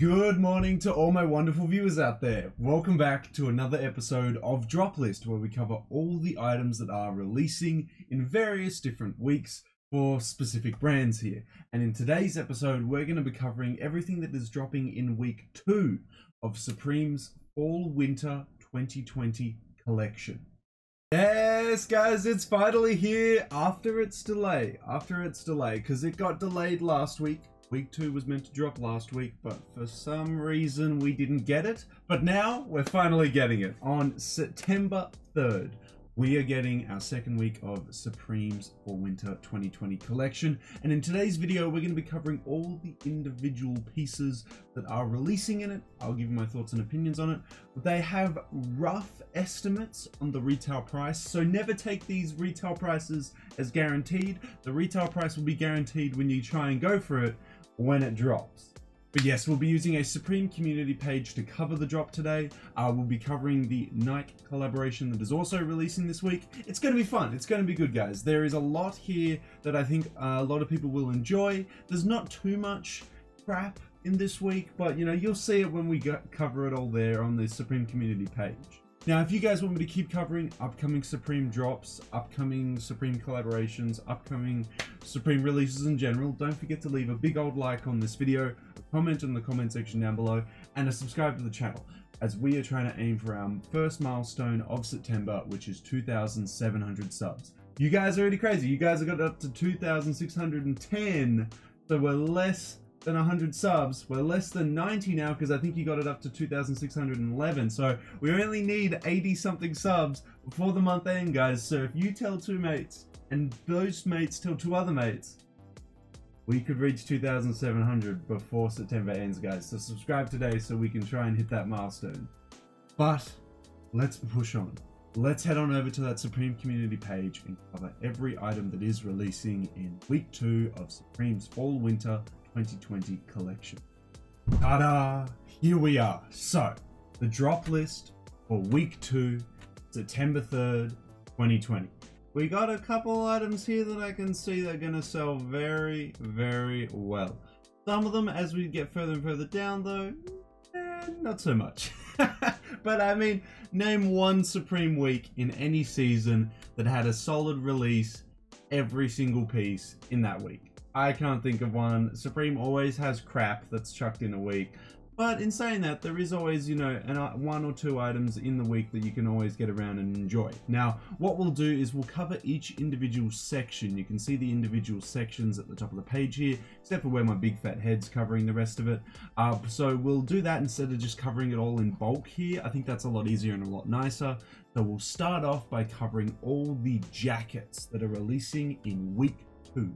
Good morning to all my wonderful viewers out there. Welcome back to another episode of Droplist, where we cover all the items that are releasing in various different weeks for specific brands here. And in today's episode, we're going to be covering everything that is dropping in week 2 of Supreme's Fall/Winter 2020 collection. Yes, guys, it's finally here after its delay, because it got delayed last week. Week 2 was meant to drop last week, but for some reason we didn't get it. But now we're finally getting it. On September 3rd, we are getting our second week of Supreme's Fall/Winter 2020 collection. And in today's video, we're going to be covering all the individual pieces that are releasing in it. I'll give you my thoughts and opinions on it. They have rough estimates on the retail price, so never take these retail prices as guaranteed. The retail price will be guaranteed when you try and go for it when it drops. But yes, we'll be using a Supreme community page to cover the drop today. We'll be covering the Nike collaboration that is also releasing this week. It's going to be fun. It's going to be good, guys. There is a lot here that I think a lot of people will enjoy. There's not too much crap in this week, but you know, you'll see it when we cover it all there on the Supreme community page. Now, if you guys want me to keep covering upcoming Supreme drops, upcoming Supreme collaborations, upcoming Supreme releases in general, don't forget to leave a big old like on this video, a comment in the comment section down below, and a subscribe to the channel, as we are trying to aim for our first milestone of September, which is 2,700 subs. You guys are already crazy. You guys have got up to 2,610, so we're less than 100 subs. We're less than 90 now, because I think you got it up to 2,611. So we only need 80 something subs before the month end, guys. So if you tell 2 mates and those mates tell 2 other mates, we could reach 2,700 before September ends, guys. So subscribe today so we can try and hit that milestone. But let's push on. Let's head on over to that Supreme community page and cover every item that is releasing in week 2 of Supreme's Fall/Winter 2020 collection. Ta-da! Here we are. So, the drop list for week 2, September 3rd, 2020. We got a couple items here that I can see they're going to sell very, very well. Some of them, as we get further and further down though, not so much. But I mean, name one Supreme week in any season that had a solid release every single piece in that week. I can't think of one. Supreme always has crap that's chucked in a week. But in saying that, there is always, you know, 1 or 2 items in the week that you can always get around and enjoy. Now, what we'll do is we'll cover each individual section. You can see the individual sections at the top of the page here, except for where my big fat head's covering the rest of it. So we'll do that instead of just covering it all in bulk here. I think that's a lot easier and a lot nicer. So we'll start off by covering all the jackets that are releasing in week 2.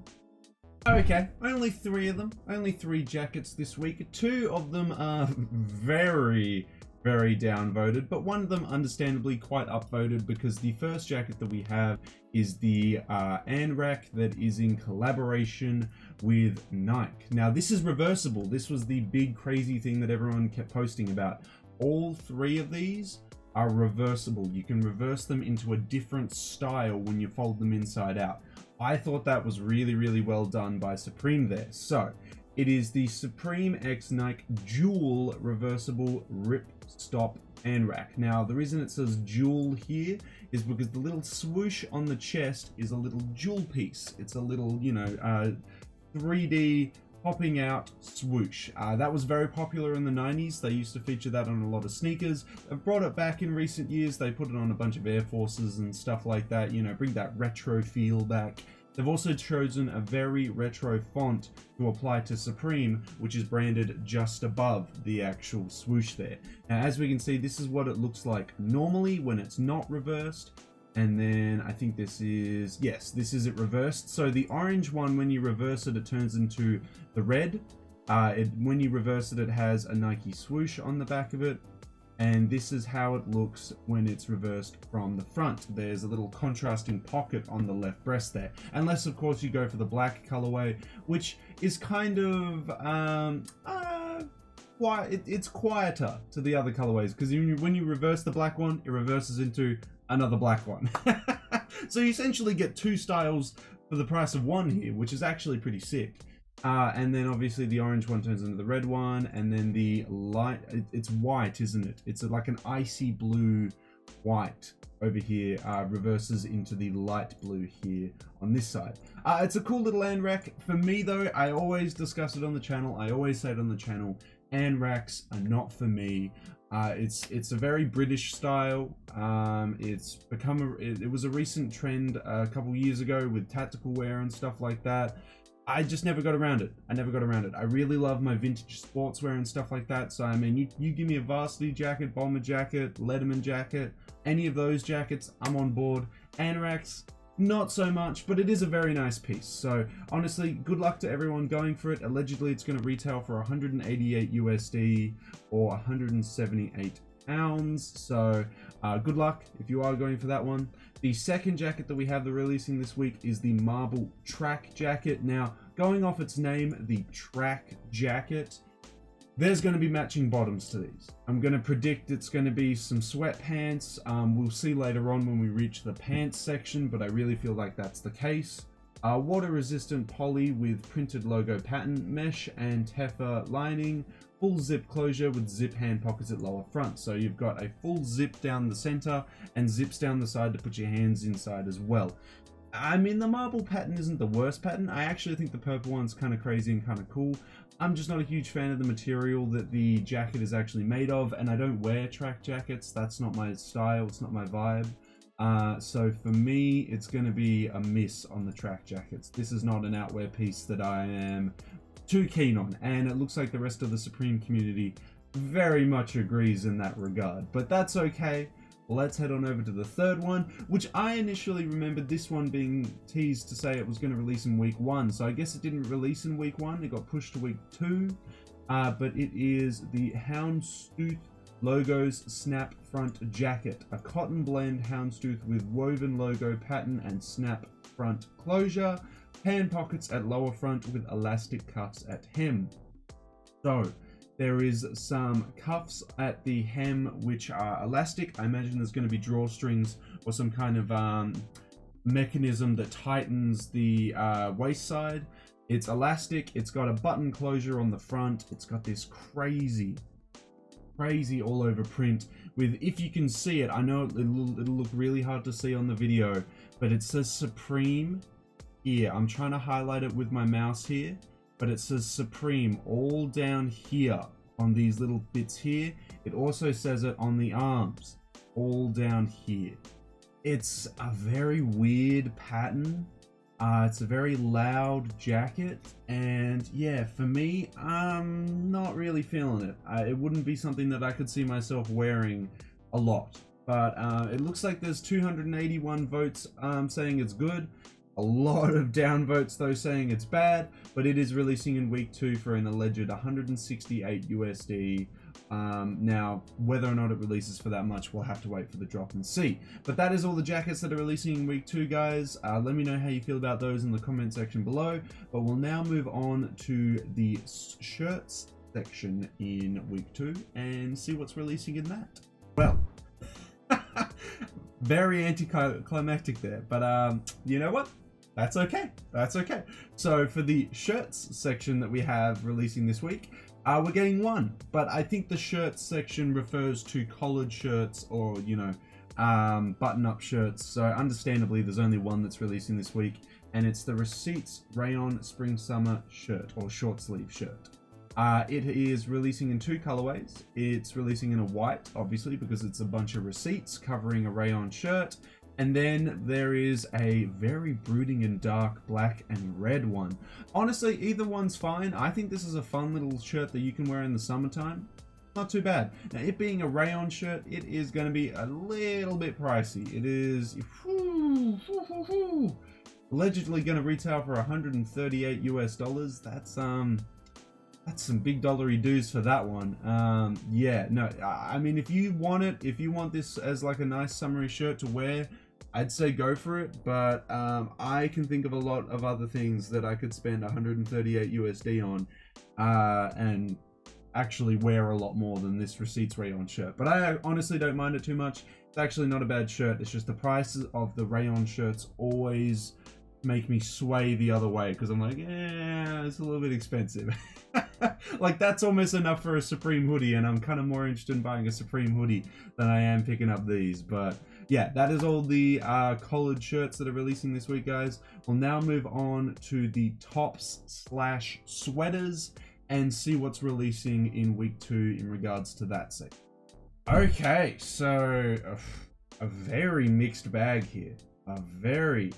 Okay, only 3 of them, only 3 jackets this week. 2 of them are very, very downvoted, but one of them understandably quite upvoted, because the first jacket that we have is the Anrak that is in collaboration with Nike. Now, this is reversible. This was the big crazy thing that everyone kept posting about. All 3 of these are reversible. You can reverse them into a different style when you fold them inside out. I thought that was really, really well done by Supreme there. So, it is the Supreme X Nike Dual Reversible Rip Stop Anrak. Now, the reason it says Dual here is because the little swoosh on the chest is a little jewel piece. It's a little, you know, 3D popping out swoosh. That was very popular in the 90s. They used to feature that on a lot of sneakers. They've brought it back in recent years. They put it on a bunch of Air Forces and stuff like that, you know, bring that retro feel back. They've also chosen a very retro font to apply to Supreme, which is branded just above the actual swoosh there. Now, as we can see, this is what it looks like normally when it's not reversed. And then I think this is, yes, this is it reversed. So the orange one, when you reverse it, it turns into the red. When you reverse it, it has a Nike swoosh on the back of it. And this is how it looks when it's reversed from the front. There's a little contrasting pocket on the left breast there. Unless, of course, you go for the black colorway, which is kind of, it's quieter to the other colorways. Because when you reverse the black one, it reverses into another black one. So you essentially get 2 styles for the price of 1 here, which is actually pretty sick. And then obviously the orange one turns into the red one, and then the light, it's white, isn't it? It's like an icy blue white over here, reverses into the light blue here on this side. It's a cool little hand rack. For me though, I always discuss it on the channel, I always say it on the channel, hand racks are not for me. It's a very British style. It's become it was a recent trend a couple years ago with tactical wear and stuff like that. I just never got around it. I really love my vintage sportswear and stuff like that. So, I mean, you give me a varsity jacket, bomber jacket, Letterman jacket, any of those jackets, I'm on board. Anoraks, not so much, but it is a very nice piece. So, honestly, good luck to everyone going for it. Allegedly, it's going to retail for 188 USD or 178 pounds. So, good luck if you are going for that one. The second jacket that we have releasing this week is the Marble Track Jacket. Now, going off its name, the Track Jacket, there's going to be matching bottoms to these. I'm going to predict it's going to be some sweatpants. We'll see later on when we reach the pants section, but I really feel like that's the case. Water-resistant poly with printed logo pattern, mesh and Teffa lining, full zip closure with zip hand pockets at lower front. So you've got a full zip down the center and zips down the side to put your hands inside as well. I mean, the marble pattern isn't the worst pattern. I actually think the purple one's kind of crazy and kind of cool. I'm just not a huge fan of the material that the jacket is actually made of, and I don't wear track jackets. That's not my style, it's not my vibe. So for me, it's going to be a miss on the track jackets. This is not an outwear piece that I am too keen on, and it looks like the rest of the Supreme community very much agrees in that regard, but that's okay. Let's head on over to the third one, which I initially remembered this one being teased to say it was going to release in week 1, so I guess it didn't release in week 1, it got pushed to week 2, but it is the Houndstooth Logos Snap Front Jacket, a cotton blend houndstooth with woven logo pattern and snap front closure, hand pockets at lower front with elastic cuffs at hem. So there is some cuffs at the hem which are elastic. I imagine there's going to be drawstrings or some kind of mechanism that tightens the waist side. It's elastic, it's got a button closure on the front, it's got this crazy all over print with, if you can see it, I know it'll look really hard to see on the video, but it says Supreme here. I'm trying to highlight it with my mouse here, but it says Supreme all down here on these little bits here. It also says it on the arms all down here. It's a very weird pattern. It's a very loud jacket, and yeah, for me, I'm not really feeling it. It wouldn't be something that I could see myself wearing a lot, but it looks like there's 281 votes saying it's good, a lot of downvotes though saying it's bad, but it is releasing in week 2 for an alleged 168 USD. Now, whether or not it releases for that much, we'll have to wait for the drop and see. But that is all the jackets that are releasing in week 2, guys. Let me know how you feel about those in the comment section below. But we'll now move on to the shirts section in week 2 and see what's releasing in that. Well, very anticlimactic there, but you know what? That's okay. That's okay. So for the shirts section that we have releasing this week, we're getting one, but I think the shirts section refers to collared shirts or, you know, button-up shirts. So understandably, there's only one that's releasing this week, and it's the Receipts Rayon Spring Summer shirt or short sleeve shirt. It is releasing in 2 colorways. It's releasing in a white, obviously, because it's a bunch of receipts covering a rayon shirt. And then there is a very brooding and dark black and red one. Honestly, either one's fine. I think this is a fun little shirt that you can wear in the summertime. Not too bad. Now, it being a rayon shirt, it is going to be a little bit pricey. It is allegedly going to retail for 138 US dollars. That's some big dollary dues for that one. Yeah, no, I mean, if you want it, if you want this as like a nice summery shirt to wear, I'd say go for it, but I can think of a lot of other things that I could spend 138 USD on and actually wear a lot more than this Receipts rayon shirt. But I honestly don't mind it too much. It's actually not a bad shirt. It's just the prices of the rayon shirts always make me sway the other way because I'm like, yeah, it's a little bit expensive. Like that's almost enough for a Supreme hoodie, and I'm kind of more interested in buying a Supreme hoodie than I am picking up these. But yeah, that is all the collared shirts that are releasing this week, guys. We'll now move on to the tops / sweaters and see what's releasing in week 2 in regards to that section. Okay, so a very mixed bag here. A very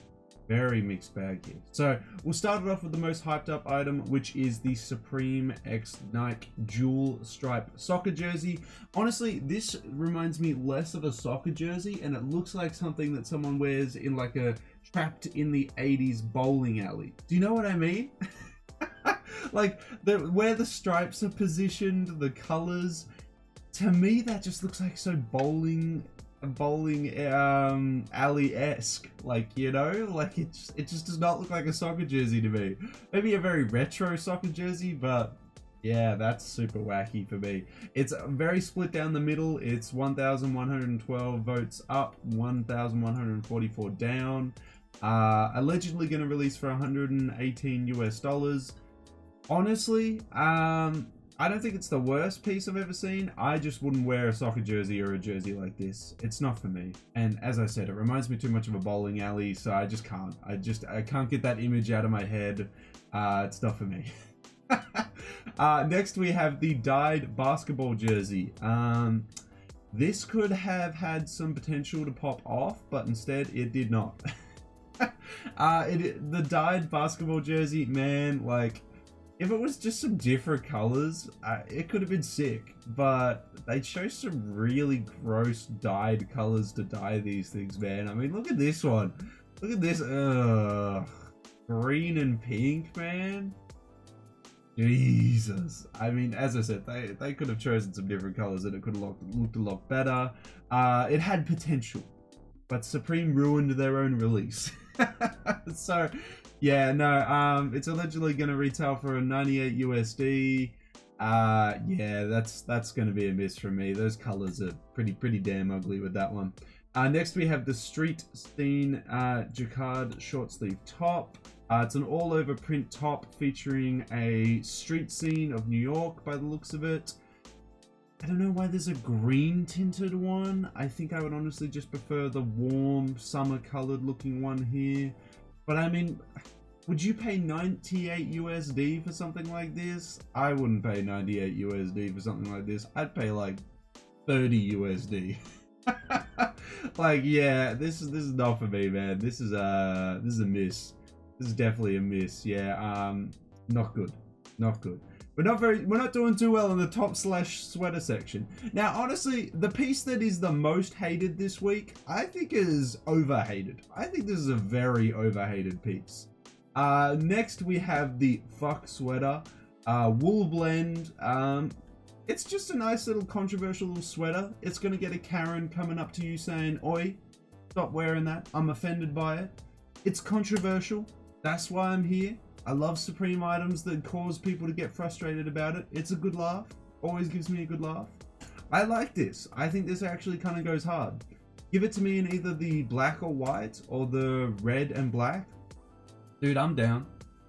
mixed bag here. So we'll start it off with the most hyped up item, which is the Supreme X Nike dual stripe soccer jersey. Honestly, this reminds me less of a soccer jersey, and it looks like something that someone wears in like a trapped in the 80s bowling alley. Do you know what I mean? Like where the stripes are positioned, the colors, to me that just looks like so bowling alley-esque, like, you know, like it just does not look like a soccer jersey to me. Maybe a very retro soccer jersey, but yeah, that's super wacky for me. It's very split down the middle. It's 1,112 votes up, 1,144 down. Allegedly going to release for $118 US. Honestly, I don't think it's the worst piece I've ever seen. I just wouldn't wear a soccer jersey or a jersey like this. It's not for me. And as I said, it reminds me too much of a bowling alley, so I just can't. I can't get that image out of my head. It's not for me. Next we have the dyed basketball jersey. This could have had some potential to pop off, but instead it did not. The dyed basketball jersey, man, like, if it was just some different colors, it could have been sick, but they chose some really gross dyed colors to dye these things, man. I mean, look at this one. Look at this. Green and pink, man. Jesus. I mean, as I said, they could have chosen some different colors and it could have looked a lot better. It had potential, but Supreme ruined their own release. So yeah, no, it's allegedly going to retail for 98 USD. Yeah, that's going to be a miss from me. Those colors are pretty damn ugly with that one. Next we have the Street Scene Jacquard short sleeve top. It's an all over print top featuring a street scene of New York by the looks of it. I don't know why there's a green tinted one. I think I would honestly just prefer the warm summer colored looking one here. But I mean, would you pay 98 USD for something like this? I wouldn't pay 98 USD for something like this. I'd pay like 30 USD. Like, yeah, this is not for me, man. This is a miss. This is definitely a miss. Yeah, not good. Not good. We're not doing too well in the top / sweater section. Now, honestly, the piece that is the most hated this week, I think is overhated. I think this is a very overhated piece. Next, we have the Fuck Sweater, wool blend. It's just a nice little controversial little sweater. It's going to get a Karen coming up to you saying, "Oi, stop wearing that. I'm offended by it." It's controversial. That's why I'm here. I love Supreme items that cause people to get frustrated about it. It's a good laugh. Always gives me a good laugh. I like this. I think this actually kind of goes hard. Give it to me in either the black or white or the red and black. Dude, I'm down.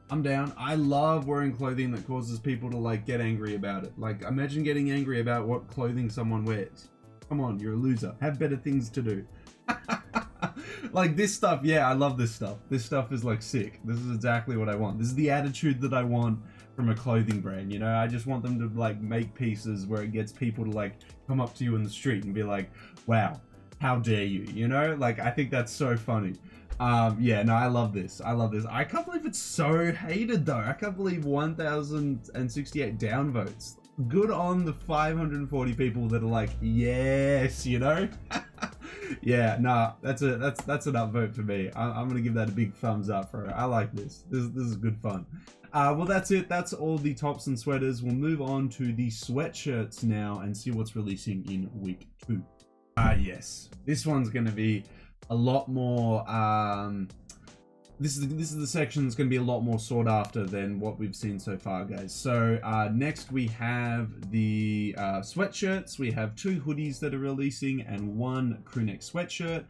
I'm down. I love wearing clothing that causes people to like get angry about it. Like, imagine getting angry about what clothing someone wears. Come on, you're a loser. Have better things to do. Like this stuff, yeah, I love this stuff. This stuff is like sick. This is exactly what I want. This is the attitude that I want from a clothing brand, you know? I just want them to like make pieces where it gets people to like come up to you in the street and be like, "Wow, how dare you?" You know? Like, I think that's so funny. Yeah, no, I love this. I love this. I can't believe it's so hated though. I can't believe 1,068 downvotes. Good on the 540 people that are like, yes, you know? Yeah, nah, that's an upvote for me. I'm gonna give that a big thumbs up for it. I like this. This is good fun. Well, that's it. That's all the tops and sweaters. We'll move on to the sweatshirts now and see what's releasing in week 2. Yes, this one's gonna be a lot more. This is the section that's going to be a lot more sought after than what we've seen so far, guys. So next we have the sweatshirts. We have 2 hoodies that are releasing and 1 crewneck sweatshirt.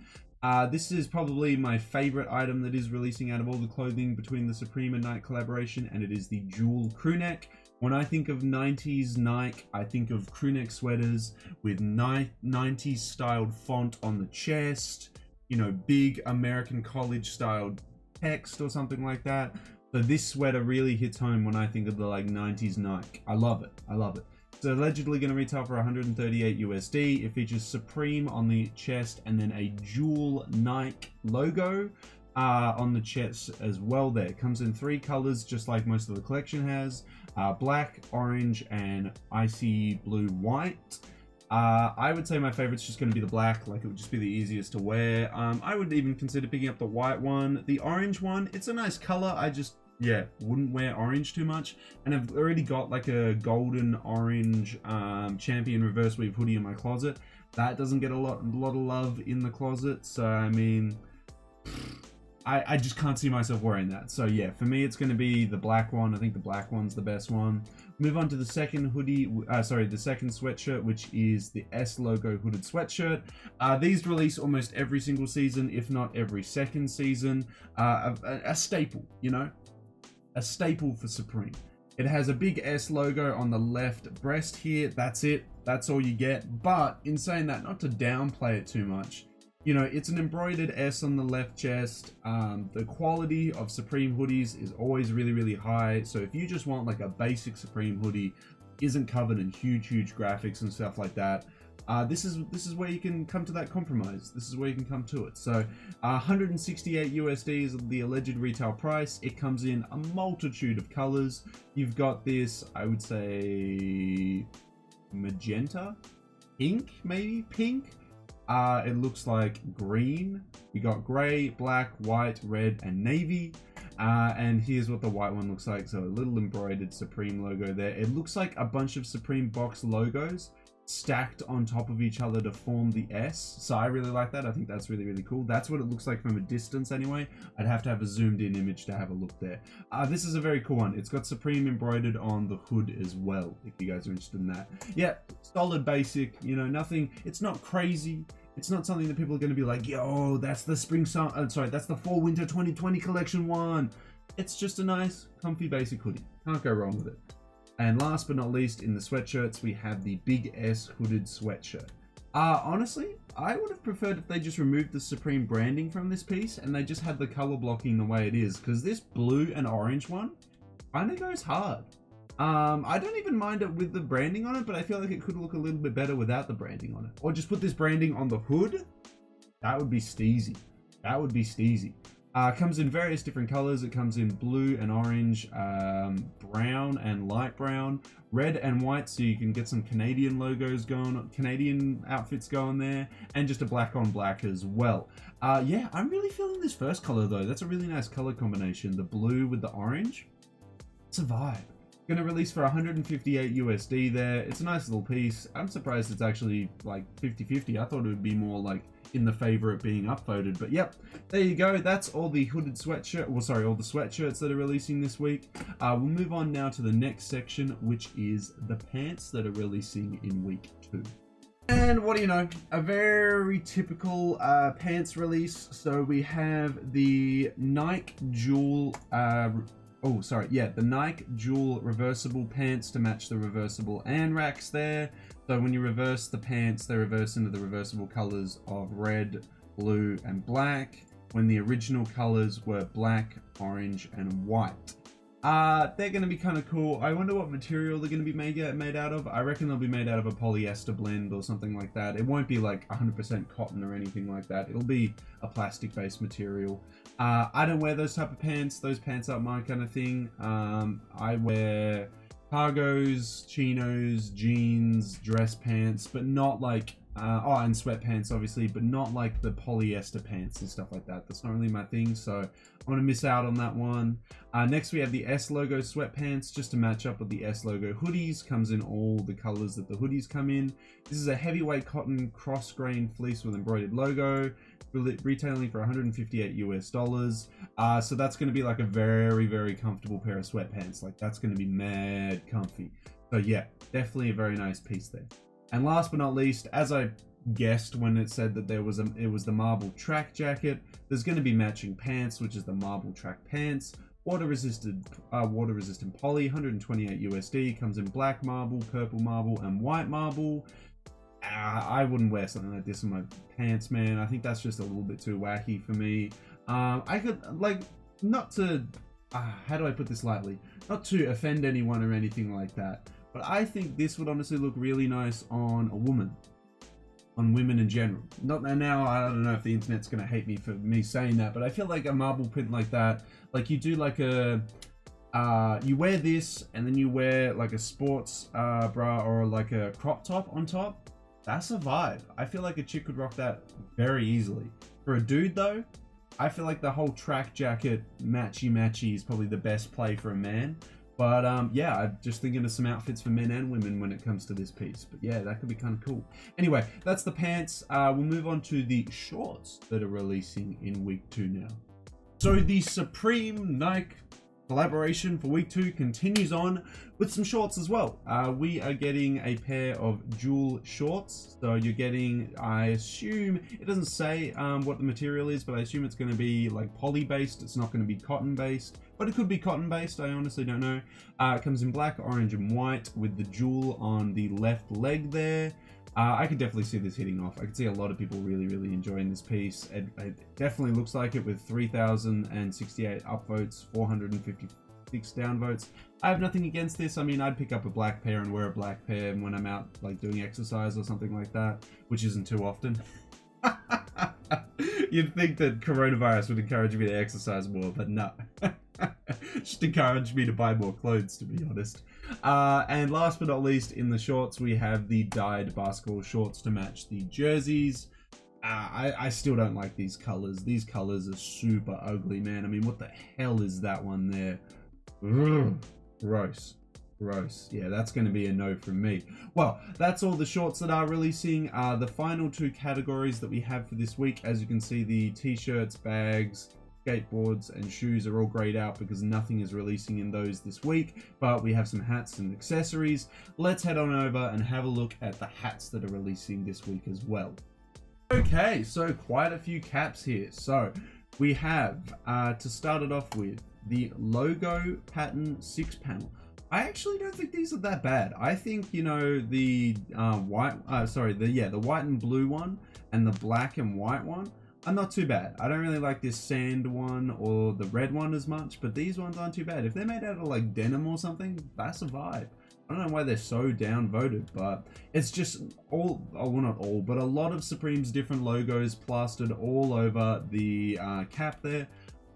This is probably my favorite item that is releasing out of all the clothing between the Supreme and Nike collaboration, and it is the dual crew neck. When I think of 90s Nike, I think of crew neck sweaters with 90s styled font on the chest, you know, big American college styled text or something like that. So this sweater really hits home when I think of the like 90s Nike. I love it. I love it. It's allegedly going to retail for 138 USD. It features Supreme on the chest and then a dual Nike logo on the chest as well there. It comes in 3 colors just like most of the collection has. Black, orange, and icy blue white. I would say my favorite's just going to be the black, like it would just be the easiest to wear. I would even consider picking up the white one. The orange one, it's a nice color. I just, yeah, wouldn't wear orange too much. And I've already got like a golden orange Champion reverse weave hoodie in my closet. That doesn't get a lot of love in the closet. So, I mean, I just can't see myself wearing that. So yeah, for me, it's going to be the black one. I think the black one's the best one. Move on to the second hoodie, the second sweatshirt, which is the S logo hooded sweatshirt. These release almost every single season, if not every second season. A staple, you know, a staple for Supreme. It has a big S logo on the left breast here. That's it. That's all you get. But in saying that, not to downplay it too much, you know, it's an embroidered S on the left chest. The quality of Supreme hoodies is always really, really high. So if you just want like a basic Supreme hoodie, isn't covered in huge graphics and stuff like that, this is where you can come to that compromise. This is where you can come to it. So 168 USD is the alleged retail price. It comes in a multitude of colors. You've got this, I would say, magenta, pink, maybe pink. It looks like green. We got gray, black, white, red, and navy. And here's what the white one looks like. So a little embroidered Supreme logo there. It looks like a bunch of Supreme box logos stacked on top of each other to form the S. So I really like that. I think that's really, really cool. That's what it looks like from a distance anyway. I'd have to have a zoomed in image to have a look there. This is a very cool one. It's got Supreme embroidered on the hood as well, if you guys are interested in that. Yeah, solid basic, you know, nothing. It's not crazy. It's not something that people are going to be like, yo, that's the that's the fall winter 2020 collection one. It's just a nice, comfy, basic hoodie. Can't go wrong with it. And last but not least, in the sweatshirts, we have the Big S hooded sweatshirt. Honestly, I would have preferred if they just removed the Supreme branding from this piece and they just had the color blocking the way it is, because this blue and orange one kind of goes hard. I don't even mind it with the branding on it, but I feel like it could look a little bit better without the branding on it. Or just put this branding on the hood. That would be steezy. That would be steezy. Comes in various different colors. It comes in blue and orange, brown and light brown, red and white, so you can get some Canadian logos going, Canadian outfits going there, and just a black on black as well. Yeah, I'm really feeling this first color though. That's a really nice color combination. The blue with the orange. It's a vibe. Gonna release for 158 USD there. It's a nice little piece. I'm surprised it's actually like 50-50. I thought it would be more like in the favor of being upvoted, but yep, there you go. That's all the hooded sweatshirt, well, sorry, all the sweatshirts that are releasing this week. We'll move on now to the next section, which is the pants that are releasing in week 2. And what do you know, a very typical pants release. So we have the Nike Dual the Nike Dual reversible pants to match the reversible Anrax there. So when you reverse the pants, they reverse into the reversible colors of red, blue, and black, when the original colors were black, orange, and white. They're going to be kind of cool. I wonder what material they're going to be made out of. I reckon they'll be made out of a polyester blend or something like that. It won't be like 100% cotton or anything like that. It'll be a plastic-based material. I don't wear those type of pants. Those pants aren't my kind of thing. I wear cargos, chinos, jeans, dress pants, but not like, and sweatpants obviously, but not like the polyester pants and stuff like that. That's not really my thing, so I'm gonna miss out on that one. Next we have the S logo sweatpants, just to match up with the S logo hoodies. Comes in all the colors that the hoodies come in. This is a heavyweight cotton cross grain fleece with embroidered logo, retailing for 158 US dollars. So that's going to be like a very, very comfortable pair of sweatpants. Like that's going to be mad comfy. So yeah, definitely a very nice piece there. And last but not least, as I guessed when it said that it was the marble track jacket. There's going to be matching pants, which is the marble track pants. Water resistant poly, 128 USD. Comes in black marble, purple marble, and white marble. I wouldn't wear something like this in my pants, man. I think that's just a little bit too wacky for me. I could, like, not to, how do I put this lightly? Not to offend anyone or anything like that, but I think this would honestly look really nice on a woman. On women in general. Not now, I don't know if the internet's gonna hate me for me saying that, but I feel like a marble print like that, like you do like a, you wear this and then you wear like a sports bra or like a crop top on top. That's a vibe. I feel like a chick could rock that very easily. For a dude though, I feel like the whole track jacket matchy is probably the best play for a man. But yeah, I'm just thinking of some outfits for men and women when it comes to this piece. But yeah, that could be kind of cool. Anyway, that's the pants. We'll move on to the shorts that are releasing in week 2 now. So the Supreme Nike collaboration for week 2 continues on with some shorts as well. We are getting a pair of dual shorts. So you're getting, I assume, it doesn't say what the material is, but I assume it's going to be like poly based. It's not going to be cotton based, but it could be cotton based. I honestly don't know. It comes in black, orange, and white with the jewel on the left leg there. I could definitely see this hitting off. I could see a lot of people really enjoying this piece. It definitely looks like it with 3,068 upvotes, 456 downvotes. I have nothing against this. I mean, I'd pick up a black pair and wear a black pair when I'm out like doing exercise or something like that, which isn't too often. You'd think that coronavirus would encourage me to exercise more, but no. Just encourage me to buy more clothes, to be honest. And last but not least, in the shorts, we have the dyed basketball shorts to match the jerseys. I still don't like these colors. These colors are super ugly, man. I mean, what the hell is that one there? Ugh, gross. Gross. Yeah, that's going to be a no from me. Well, that's all the shorts that are releasing. The final 2 categories that we have for this week, as you can see, the t-shirts, bags, skateboards, and shoes are all grayed out because nothing is releasing in those this week, but we have some hats and accessories. Let's head on over and have a look at the hats that are releasing this week as well. Okay, so quite a few caps here. So we have, to start it off with, the logo pattern 6 panel. I actually don't think these are that bad. I think, you know, the white and blue one and the black and white one are not too bad. I don't really like this sand one or the red one as much, but these ones aren't too bad. If they're made out of like denim or something, that's a vibe. I don't know why they're so downvoted, but it's just all, well, not all, but a lot of Supreme's different logos plastered all over the cap there.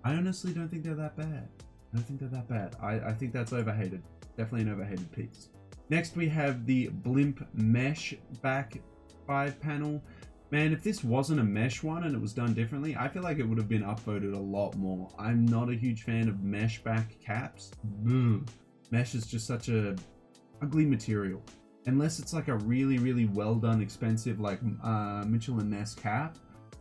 I honestly don't think they're that bad. I don't think they're that bad. I think that's overhated. Definitely an overhated piece. Next we have the blimp mesh back 5 panel. Man, if this wasn't a mesh one and it was done differently, I feel like it would have been upvoted a lot more. I'm not a huge fan of mesh back caps. Ugh. Mesh is just such a ugly material. Unless it's like a really well done, expensive like Mitchell & Ness cap,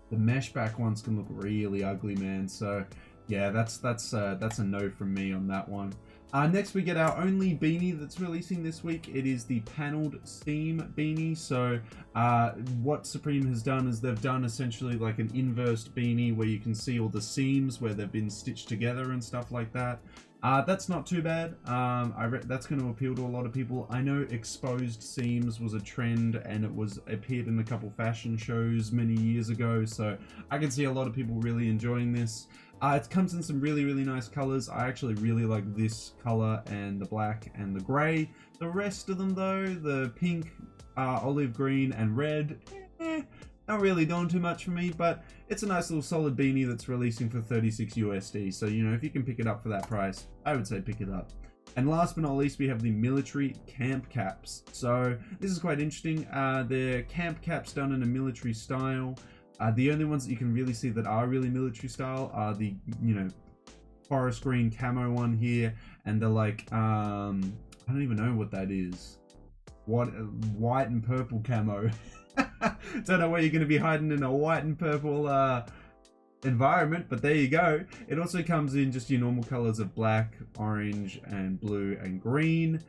the mesh back ones can look really ugly, man. So yeah, that's a no from me on that one. Next we get our only beanie that's releasing this week. It is the paneled seam beanie. So what Supreme has done is they've done essentially like an inverse beanie where you can see all the seams where they've been stitched together and stuff like that. That's not too bad. That's going to appeal to a lot of people. I know exposed seams was a trend and it appeared in a couple fashion shows many years ago. So I can see a lot of people really enjoying this. It comes in some really nice colors. I actually really like this color and the black and the gray. The rest of them though, the pink, olive green and red, not really doing too much for me, but it's a nice little solid beanie that's releasing for 36 USD. So, you know, if you can pick it up for that price, I would say pick it up. And last but not least, we have the military camp caps. So this is quite interesting. They're camp caps done in a military style. The only ones that you can really see that are really military style are the, you know, forest green camo one here, and the like, I don't even know what that is. What, white and purple camo. Don't know where you're going to be hiding in a white and purple environment, but there you go. It also comes in just your normal colors of black, orange, and blue and green.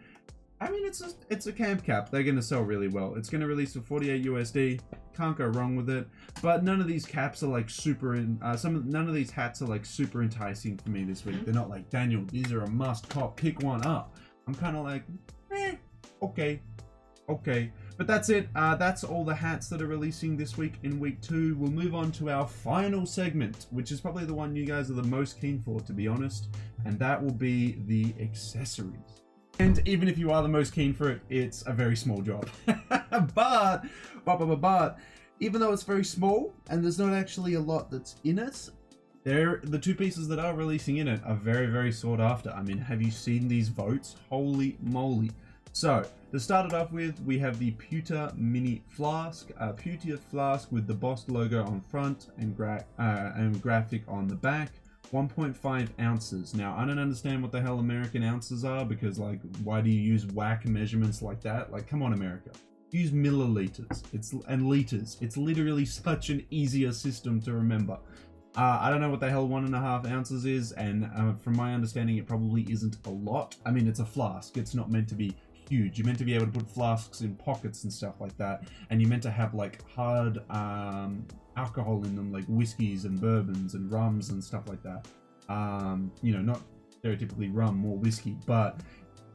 I mean, it's a camp cap. They're gonna sell really well. It's gonna release for 48 USD. Can't go wrong with it. But none of these caps are like super none of these hats are like super enticing for me this week. They're not like, Daniel, these are a must cop. Pick one up. I'm kind of like, okay. But that's it. That's all the hats that are releasing this week in week 2. We'll move on to our final segment, which is probably the one you guys are the most keen for, to be honest. And that will be the accessories. And even if you are the most keen for it, it's a very small job. but even though it's very small and there's not actually a lot that's in it, the 2 pieces that are releasing in it are very, very sought after. I mean, have you seen these votes? Holy moly. So, to start it off with, we have the Pewter Mini Flask. Pewter Flask with the Boss logo on front and graphic on the back. 1.5 ounces. Now, I don't understand what the hell American ounces are, because, like, why do you use whack measurements like that? Like, come on, America. Use milliliters and liters. It's literally such an easier system to remember. I don't know what the hell 1.5 ounces is, and from my understanding, it probably isn't a lot. I mean, it's a flask. It's not meant to be huge. You're meant to be able to put flasks in pockets and stuff like that, and you're meant to have like hard alcohol in them, like whiskeys and bourbons and rums and stuff like that. You know, not stereotypically rum, more whiskey, but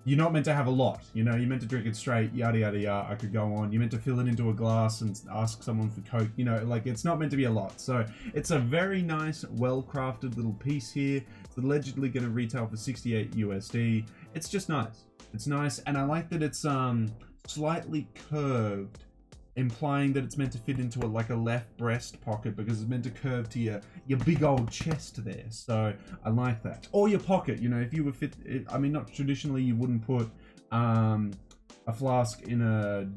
you're not meant to have a lot. You know, you're meant to drink it straight, yada yada yada. I could go on. You're meant to fill it into a glass and ask someone for Coke. You know, like, it's not meant to be a lot. So it's a very nice, well-crafted little piece here. It's allegedly going to retail for 68 USD. It's just nice. It's nice, and I like that it's slightly curved, implying that it's meant to fit into like a left breast pocket, because it's meant to curve to your big old chest there. So I like that. Or your pocket, you know, if you would fit it, I mean, not traditionally you wouldn't put a flask in a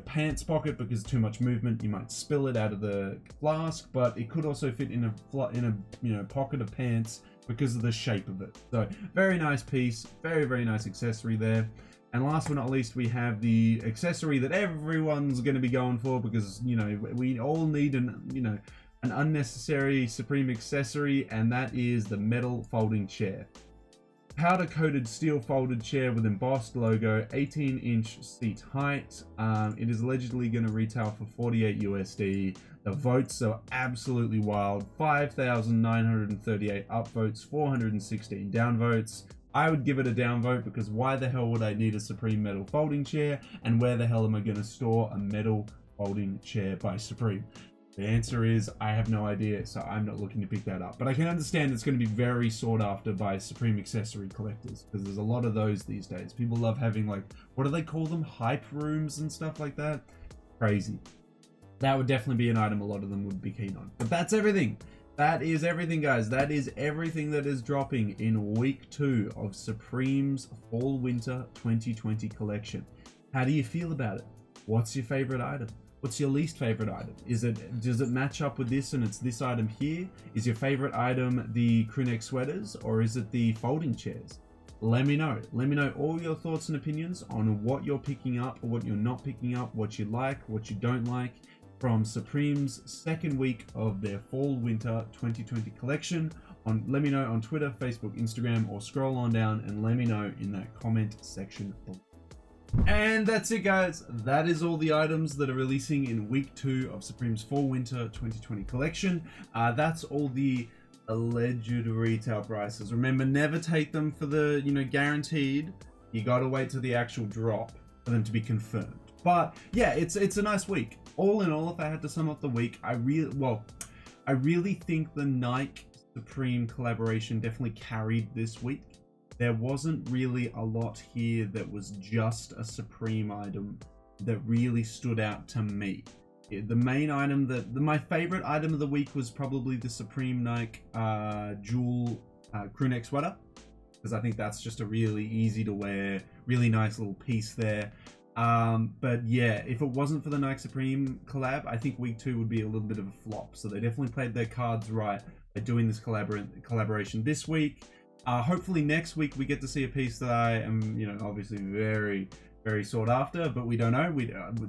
pants pocket, because too much movement, you might spill it out of the flask, but it could also fit in a pocket of pants because of the shape of it. So very nice piece, very, very nice accessory there. And last but not least, we have the accessory that everyone's going to be going for, because, you know, we all need an unnecessary Supreme accessory, and that is the metal folding chair. Powder coated steel folded chair with embossed logo, 18-inch seat height. It is allegedly going to retail for 48 USD. The votes are absolutely wild. 5,938 upvotes, 416 downvotes. I would give it a downvote, because why the hell would I need a Supreme metal folding chair? And where the hell am I going to store a metal folding chair by Supreme? The answer is, I have no idea, so I'm not looking to pick that up. But I can understand it's going to be very sought after by Supreme accessory collectors, because there's a lot of those these days. People love having, like, what do they call them? Hype rooms and stuff like that. Crazy. That would definitely be an item a lot of them would be keen on. But that's everything. That is everything, guys. That is everything that is dropping in week 2 of Supreme's Fall Winter 2020 collection. How do you feel about it? What's your favorite item? What's your least favorite item? Does it match up with this and it's this item here? Is your favorite item the crewneck sweaters, or is it the folding chairs? Let me know. Let me know all your thoughts and opinions on what you're picking up or what you're not picking up, what you like, what you don't like, from Supreme's second week of their Fall Winter 2020 collection. Let me know on Twitter, Facebook, Instagram, or scroll on down and let me know in that comment section below. And that's it, guys. That is all the items that are releasing in week 2 of Supreme's Fall Winter 2020 collection. That's all the alleged retail prices. Remember, never take them for the, guaranteed. You gotta wait till the actual drop for them to be confirmed. But yeah, it's a nice week. All in all, if I had to sum up the week, I really think the Nike Supreme collaboration definitely carried this week. There wasn't really a lot here that was just a Supreme item that really stood out to me. The main item my favorite item of the week was probably the Supreme Nike jewel crewneck sweater, because I think that's just a really easy to wear, really nice little piece there. But yeah, if it wasn't for the Nike Supreme collab, I think week 2 would be a little bit of a flop. So they definitely played their cards right by doing this collaboration this week. Hopefully next week we get to see a piece that I am, obviously very, very sought after, but we don't know.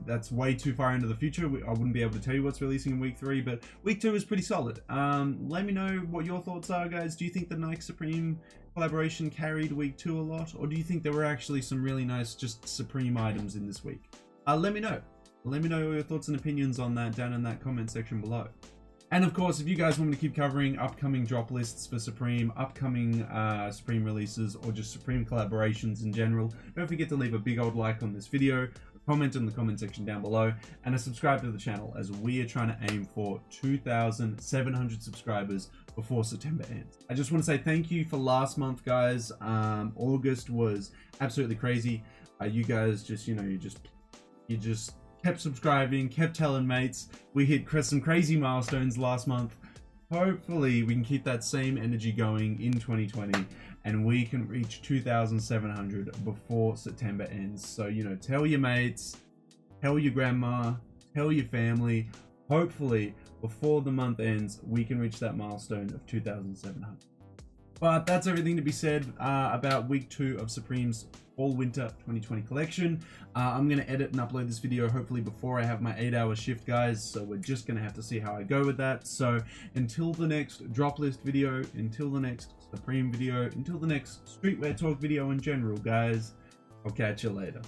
That's way too far into the future. I wouldn't be able to tell you what's releasing in week 3, but week 2 is pretty solid. Let me know what your thoughts are, guys. Do you think the Nike Supreme collaboration carried week 2 a lot, or do you think there were actually some really nice just Supreme items in this week? Let me know. Let me know your thoughts and opinions on that down in that comment section below. And of course, if you guys want me to keep covering upcoming drop lists for Supreme, upcoming Supreme releases, or just Supreme collaborations in general, don't forget to leave a big old like on this video, a comment in the comment section down below, and a subscribe to the channel, as we are trying to aim for 2,700 subscribers before September ends. I just want to say thank you for last month, guys. August was absolutely crazy. You guys just, you just kept subscribing, kept telling mates. We hit some crazy milestones last month. Hopefully we can keep that same energy going in 2020 and we can reach 2,700 before September ends. So, tell your mates, tell your grandma, tell your family. Hopefully before the month ends, we can reach that milestone of 2,700. But that's everything to be said about week 2 of Supreme's Fall/Winter 2020 collection. I'm going to edit and upload this video hopefully before I have my 8-hour shift, guys. So we're just going to have to see how I go with that. So until the next drop list video, until the next Supreme video, until the next streetwear talk video in general, guys, I'll catch you later.